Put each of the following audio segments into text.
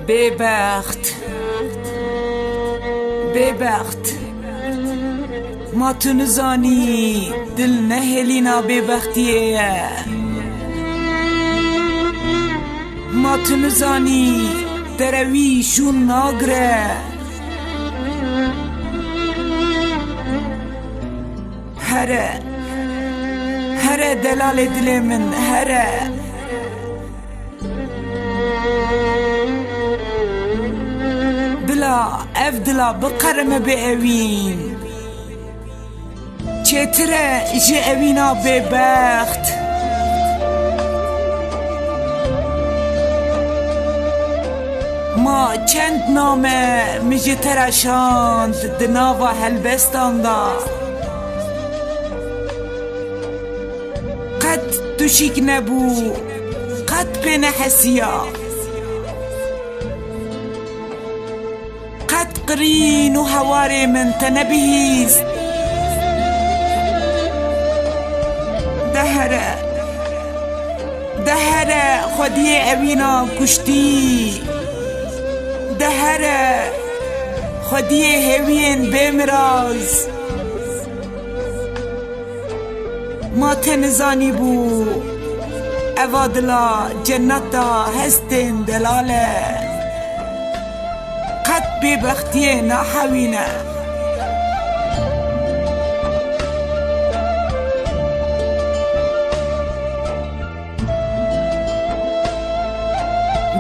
ببخت ما تو نزانی دل نهلینا ببختیه ما تو نزانی دروی شون ناگره هره دلال دل من هره بلا افدلا بقرم بأوين چتره جه اوینا ببخت ما چند نامه میجه ترشاند دناوا هلبستان دا قد دوشیک نبو قد پینه حسیا قد قرین و هواری من تنبیست دهره خودی اوینا کشتی دهره خودی هوین بمراز ما تنزانی بو اوادلا جنتا هستین دلاله قد ببختی نحوینه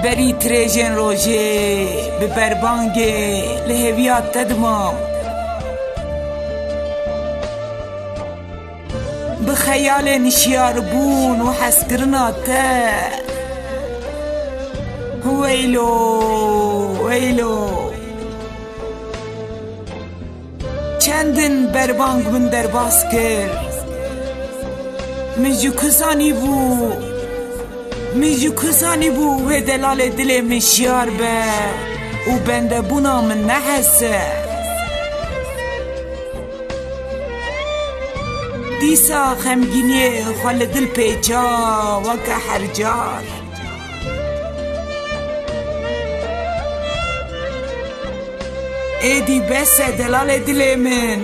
بری تریجن روژه به بربانگه لحویات تدمام بخیال نشیار بون و حسکرنا تا ویلو چندن بربانگ من در باز کرد میجو کسانی بو و دلال دل مشیار به و بنده بونا من نحسه دیسا خمگینی خال دل پیچا وکا حرجار ایدی بس دلال دل من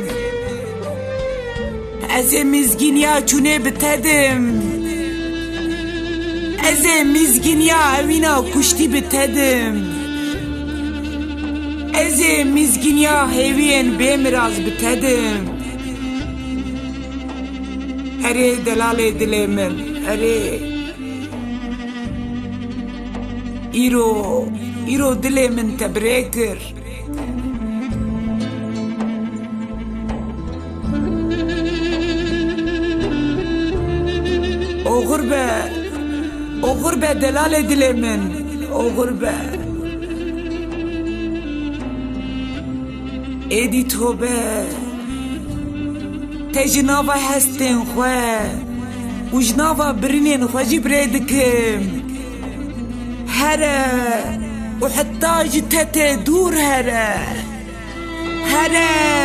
از مزگینیا چونه بتدم از مزگینیا اوینا کشتی بتدم از مزگینیا هیوین بمراز بتدم اره دلال دل من اره ایرو دل من تبریکر او غربه دلال دل من او غربه ایدی توبه تجناوا هستین خواه و جناوا برنین خواه جی بریدکم هره و حتی جتت دور هره هره